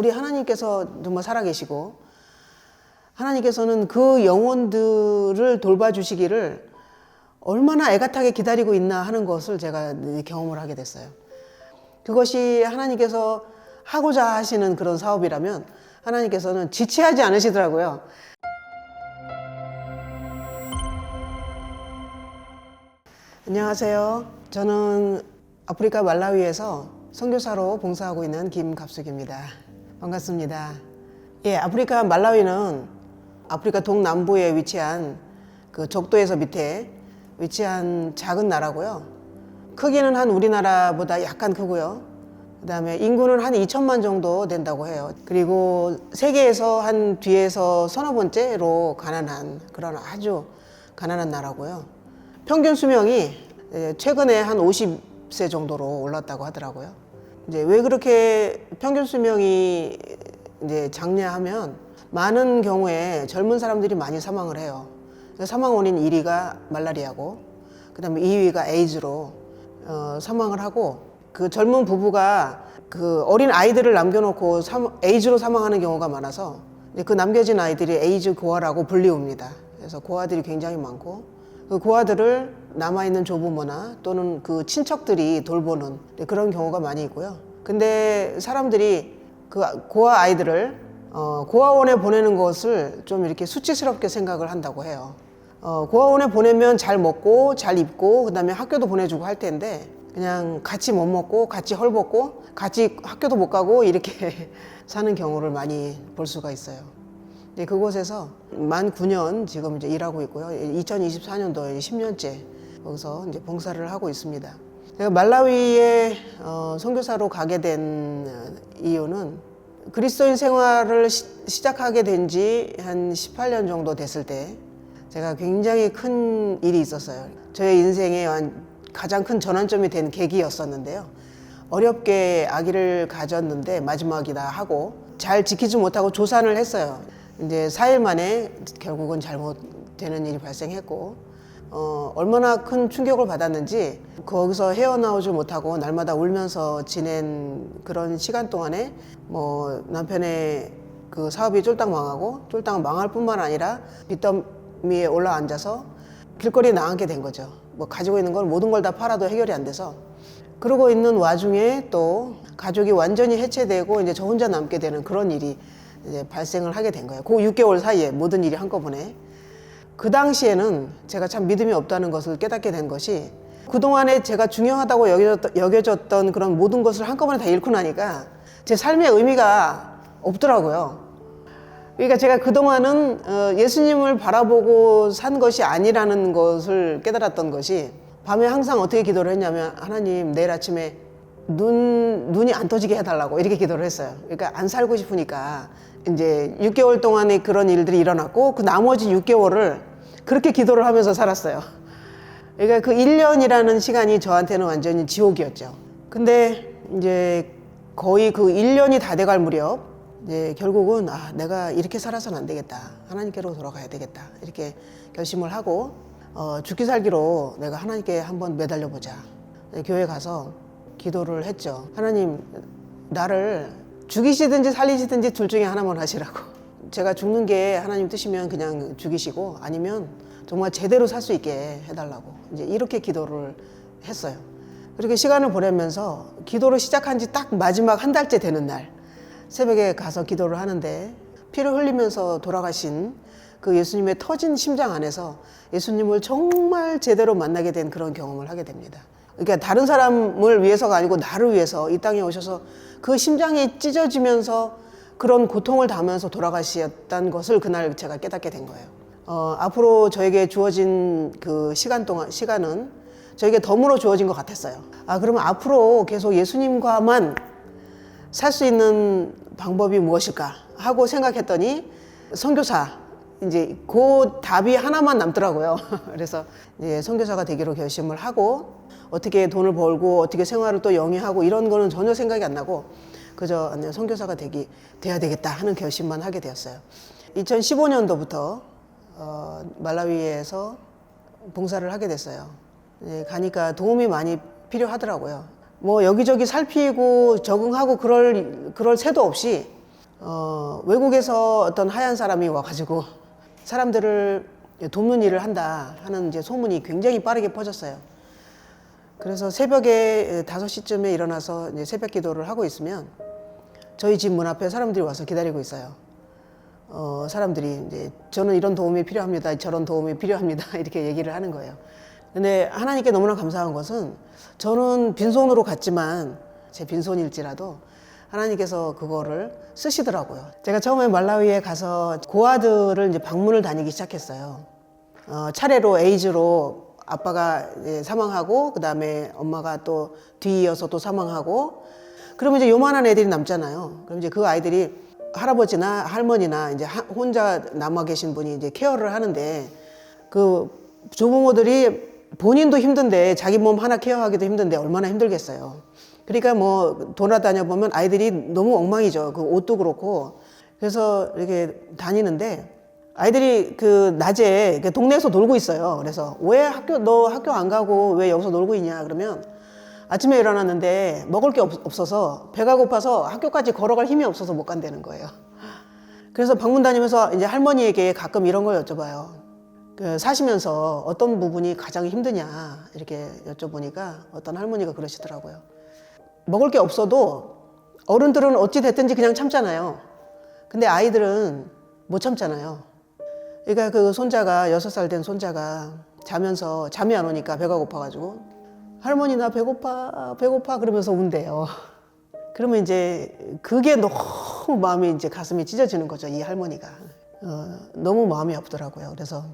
우리 하나님께서 정말 살아계시고 하나님께서는 그 영혼들을 돌봐주시기를 얼마나 애같하게 기다리고 있나 하는 것을 제가 경험을 하게 됐어요. 그것이 하나님께서 하고자 하시는 그런 사업이라면 하나님께서는 지체하지 않으시더라고요. 안녕하세요. 저는 아프리카 말라위에서 선교사로 봉사하고 있는 김갑숙입니다. 반갑습니다. 예, 아프리카 말라위는 아프리카 동남부에 위치한 그 적도에서 밑에 위치한 작은 나라고요. 크기는 한 우리나라보다 약간 크고요. 그 다음에 인구는 한 2천만 정도 된다고 해요. 그리고 세계에서 한 뒤에서 서너 번째로 가난한 그런 아주 가난한 나라고요. 평균 수명이 최근에 한 50세 정도로 올랐다고 하더라고요. 이제 왜 그렇게 평균 수명이 이제 작냐하면 많은 경우에 젊은 사람들이 많이 사망을 해요. 사망 원인 1위가 말라리아고, 그 다음에 2위가 에이즈로 사망을 하고, 그 젊은 부부가 그 어린 아이들을 남겨놓고 에이즈로 사망하는 경우가 많아서 그 남겨진 아이들이 에이즈 고아라고 불리웁니다. 그래서 고아들이 굉장히 많고 그 고아들을 남아있는 조부모나 또는 그 친척들이 돌보는 그런 경우가 많이 있고요. 근데 사람들이 그 고아 아이들을 고아원에 보내는 것을 좀 이렇게 수치스럽게 생각을 한다고 해요. 고아원에 보내면 잘 먹고 잘 입고 그 다음에 학교도 보내주고 할 텐데 그냥 같이 못 먹고 같이 헐벗고 같이 학교도 못 가고 이렇게 사는 경우를 많이 볼 수가 있어요. 그곳에서 만 9년 지금 이제 일하고 있고요. 2024년도에 10년째 거기서 이제 봉사를 하고 있습니다. 제가 말라위에 선교사로 가게 된 이유는 그리스도인 생활을 시작하게 된 지 한 18년 정도 됐을 때 제가 굉장히 큰 일이 있었어요. 저의 인생의 가장 큰 전환점이 된 계기였었는데요. 어렵게 아기를 가졌는데 마지막이다 하고 잘 지키지 못하고 조산을 했어요. 이제 4일 만에 결국은 잘못되는 일이 발생했고 얼마나 큰 충격을 받았는지 거기서 헤어나오지 못하고 날마다 울면서 지낸 그런 시간 동안에 뭐 남편의 그 사업이 쫄딱 망하고 쫄딱 망할 뿐만 아니라 빚더미에 올라앉아서 길거리에 나가게 된 거죠. 뭐 가지고 있는 걸 모든 걸 다 팔아도 해결이 안 돼서 그러고 있는 와중에 또 가족이 완전히 해체되고 이제 저 혼자 남게 되는 그런 일이 이제 발생을 하게 된 거예요. 그 6개월 사이에 모든 일이 한꺼번에. 그 당시에는 제가 참 믿음이 없다는 것을 깨닫게 된 것이 그동안에 제가 중요하다고 여겨졌던 그런 모든 것을 한꺼번에 다 잃고 나니까 제 삶의 의미가 없더라고요. 그러니까 제가 그동안은 예수님을 바라보고 산 것이 아니라는 것을 깨달았던 것이 밤에 항상 어떻게 기도를 했냐면 하나님 내일 아침에 눈이 안 떠지게 해달라고 이렇게 기도를 했어요. 그러니까 안 살고 싶으니까 이제 6개월 동안에 그런 일들이 일어났고 그 나머지 6개월을 그렇게 기도를 하면서 살았어요. 그러니까 그 1년이라는 시간이 저한테는 완전히 지옥이었죠. 근데 이제 거의 그 1년이 다 돼갈 무렵 이제 결국은 내가 이렇게 살아서는 안 되겠다. 하나님께로 돌아가야 되겠다. 이렇게 결심을 하고 죽기 살기로 내가 하나님께 한번 매달려 보자. 교회 가서 기도를 했죠. 하나님 나를 죽이시든지 살리시든지 둘 중에 하나만 하시라고. 제가 죽는 게 하나님 뜻이면 그냥 죽이시고 아니면 정말 제대로 살 수 있게 해달라고 이제 이렇게 기도를 했어요. 그렇게 시간을 보내면서 기도를 시작한 지 딱 마지막 한 달째 되는 날 새벽에 가서 기도를 하는데 피를 흘리면서 돌아가신 그 예수님의 터진 심장 안에서 예수님을 정말 제대로 만나게 된 그런 경험을 하게 됩니다. 그러니까 다른 사람을 위해서가 아니고 나를 위해서 이 땅에 오셔서 그 심장이 찢어지면서 그런 고통을 당하면서 돌아가셨다는 것을 그날 제가 깨닫게 된 거예요. 앞으로 저에게 주어진 그 시간은 저에게 덤으로 주어진 것 같았어요. 그러면 앞으로 계속 예수님과만 살 수 있는 방법이 무엇일까 하고 생각했더니 선교사 이제 그 답이 하나만 남더라고요. 그래서 이제 선교사가 되기로 결심을 하고 어떻게 돈을 벌고 어떻게 생활을 또 영위하고 이런 거는 전혀 생각이 안 나고 그저 선교사가 돼야 되겠다 하는 결심만 하게 되었어요. 2015년도부터 말라위에서 봉사를 하게 됐어요. 가니까 도움이 많이 필요하더라고요. 뭐 여기저기 살피고 적응하고 그럴 새도 없이 외국에서 어떤 하얀 사람이 와가지고 사람들을 돕는 일을 한다 하는 이제 소문이 굉장히 빠르게 퍼졌어요. 그래서 새벽에 5시쯤에 일어나서 이제 새벽 기도를 하고 있으면 저희 집 문 앞에 사람들이 와서 기다리고 있어요. 사람들이 이제 저는 이런 도움이 필요합니다. 저런 도움이 필요합니다. 이렇게 얘기를 하는 거예요. 근데 하나님께 너무나 감사한 것은 저는 빈손으로 갔지만 제 빈손일지라도 하나님께서 그거를 쓰시더라고요. 제가 처음에 말라위에 가서 고아들을 이제 방문을 다니기 시작했어요. 차례로 에이즈로 아빠가 사망하고 그 다음에 엄마가 또 뒤이어서 또 사망하고 그러면 이제 요만한 애들이 남잖아요. 그럼 이제 그 아이들이 할아버지나 할머니나 이제 혼자 남아 계신 분이 이제 케어를 하는데 그 조부모들이 본인도 힘든데 자기 몸 하나 케어하기도 힘든데 얼마나 힘들겠어요. 그러니까 뭐 돌아다녀 보면 아이들이 너무 엉망이죠. 그 옷도 그렇고. 그래서 이렇게 다니는데 아이들이 그 낮에 동네에서 놀고 있어요. 그래서 왜 너 학교 안 가고 왜 여기서 놀고 있냐 그러면 아침에 일어났는데 먹을 게 없어서 배가 고파서 학교까지 걸어갈 힘이 없어서 못 간다는 거예요. 그래서 방문 다니면서 이제 할머니에게 가끔 이런 걸 여쭤봐요. 사시면서 어떤 부분이 가장 힘드냐 이렇게 여쭤보니까 어떤 할머니가 그러시더라고요. 먹을 게 없어도 어른들은 어찌 됐든지 그냥 참잖아요. 근데 아이들은 못 참잖아요. 그러니까 그 손자가 6살 된 손자가 자면서 잠이 안 오니까 배가 고파가지고 할머니 나 배고파 그러면서 운대요. 그러면 이제 그게 너무 마음이 이제 가슴이 찢어지는 거죠. 이 할머니가 너무 마음이 아프더라고요. 그래서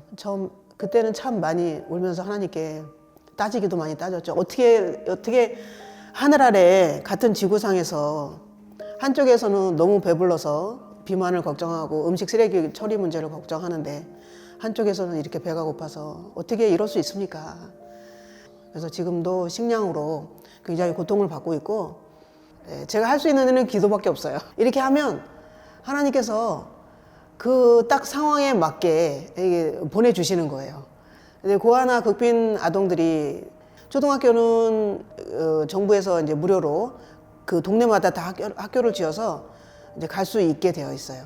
그때는 참 많이 울면서 하나님께 따지기도 많이 따졌죠. 어떻게 하늘 아래 같은 지구상에서 한쪽에서는 너무 배불러서 비만을 걱정하고 음식 쓰레기 처리 문제를 걱정하는데 한쪽에서는 이렇게 배가 고파서 어떻게 이럴 수 있습니까? 그래서 지금도 식량으로 굉장히 고통을 받고 있고 제가 할 수 있는 일은 기도밖에 없어요. 이렇게 하면 하나님께서 그 딱 상황에 맞게 보내주시는 거예요. 근데 고아나 극빈 아동들이 초등학교는 정부에서 이제 무료로 그 동네마다 다 학교를 지어서 이제 갈 수 있게 되어 있어요.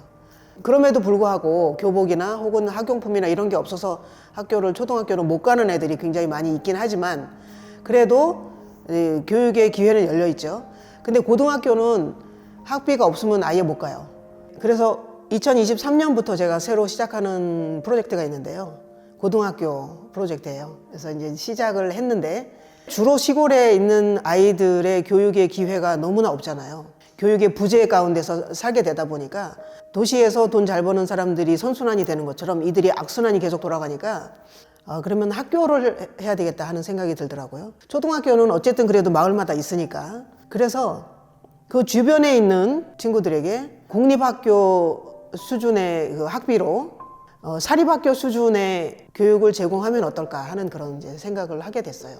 그럼에도 불구하고 교복이나 혹은 학용품이나 이런 게 없어서 초등학교를 못 가는 애들이 굉장히 많이 있긴 하지만 그래도 교육의 기회는 열려 있죠. 근데 고등학교는 학비가 없으면 아예 못 가요. 그래서 2023년부터 제가 새로 시작하는 프로젝트가 있는데요. 고등학교 프로젝트예요. 그래서 이제 시작을 했는데 주로 시골에 있는 아이들의 교육의 기회가 너무나 없잖아요. 교육의 부재 가운데서 살게 되다 보니까 도시에서 돈 잘 버는 사람들이 선순환이 되는 것처럼 이들이 악순환이 계속 돌아가니까 그러면 학교를 해야 되겠다 하는 생각이 들더라고요. 초등학교는 어쨌든 그래도 마을마다 있으니까. 그래서 그 주변에 있는 친구들에게 공립학교 수준의 그 학비로 사립학교 수준의 교육을 제공하면 어떨까 하는 그런 이제 생각을 하게 됐어요.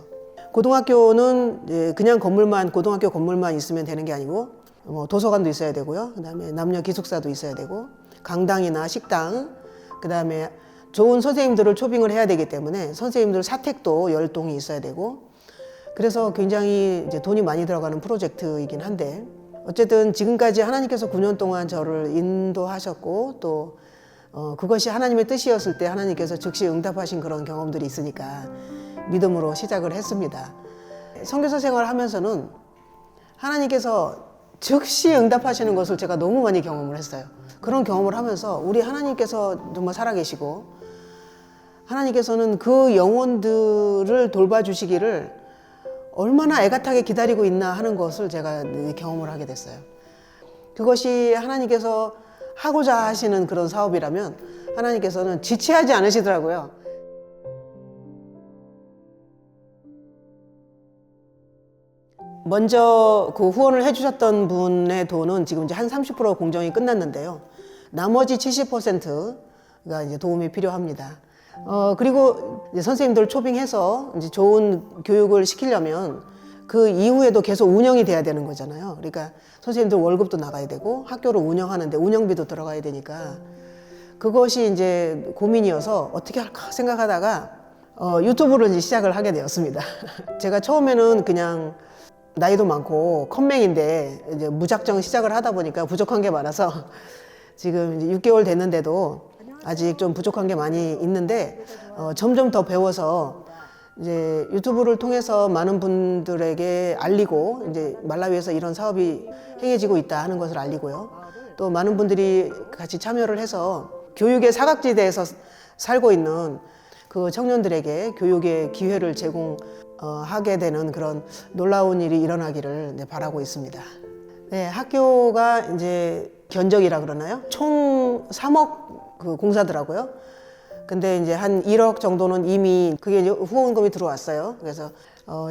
고등학교는 그냥 고등학교 건물만 있으면 되는 게 아니고 도서관도 있어야 되고요. 그다음에 남녀 기숙사도 있어야 되고 강당이나 식당, 그다음에 좋은 선생님들을 초빙을 해야 되기 때문에 선생님들 사택도 열동이 있어야 되고 그래서 굉장히 이제 돈이 많이 들어가는 프로젝트이긴 한데 어쨌든 지금까지 하나님께서 9년 동안 저를 인도하셨고 또 그것이 하나님의 뜻이었을 때 하나님께서 즉시 응답하신 그런 경험들이 있으니까 믿음으로 시작을 했습니다. 선교사 생활하면서는 하나님께서 즉시 응답하시는 것을 제가 너무 많이 경험을 했어요. 그런 경험을 하면서 우리 하나님께서 정말 살아계시고 하나님께서는 그 영혼들을 돌봐주시기를 얼마나 애같하게 기다리고 있나 하는 것을 제가 경험을 하게 됐어요. 그것이 하나님께서 하고자 하시는 그런 사업이라면 하나님께서는 지체하지 않으시더라고요. 먼저 그 후원을 해주셨던 분의 돈은 지금 이제 한 30% 공정이 끝났는데요. 나머지 70%가 이제 도움이 필요합니다. 그리고 이제 선생님들 초빙해서 이제 좋은 교육을 시키려면 그 이후에도 계속 운영이 돼야 되는 거잖아요. 그러니까 선생님들 월급도 나가야 되고 학교를 운영하는데 운영비도 들어가야 되니까 그것이 이제 고민이어서 어떻게 할까 생각하다가 유튜브를 이제 시작을 하게 되었습니다. 제가 처음에는 그냥 나이도 많고 컴맹인데 이제 무작정 시작을 하다 보니까 부족한 게 많아서 지금 이제 6개월 됐는데도 아직 좀 부족한 게 많이 있는데 점점 더 배워서 이제 유튜브를 통해서 많은 분들에게 알리고 이제 말라위에서 이런 사업이 행해지고 있다 하는 것을 알리고요. 또 많은 분들이 같이 참여를 해서 교육의 사각지대에서 살고 있는 그 청년들에게 교육의 기회를 제공하게 되는 그런 놀라운 일이 일어나기를 바라고 있습니다. 네, 학교가 이제 견적이라 그러나요? 총 3억 그 공사더라고요. 근데 이제 한 1억 정도는 이미 그게 이제 후원금이 들어왔어요. 그래서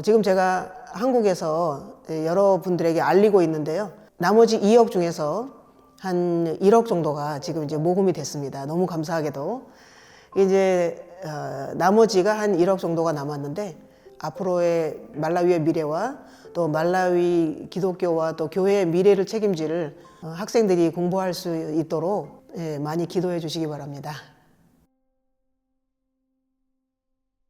지금 제가 한국에서 여러분들에게 알리고 있는데요. 나머지 2억 중에서 한 1억 정도가 지금 이제 모금이 됐습니다. 너무 감사하게도. 이제 나머지가 한 1억 정도가 남았는데 앞으로의 말라위의 미래와 또 말라위 기독교와 또 교회의 미래를 책임질 학생들이 공부할 수 있도록 많이 기도해 주시기 바랍니다.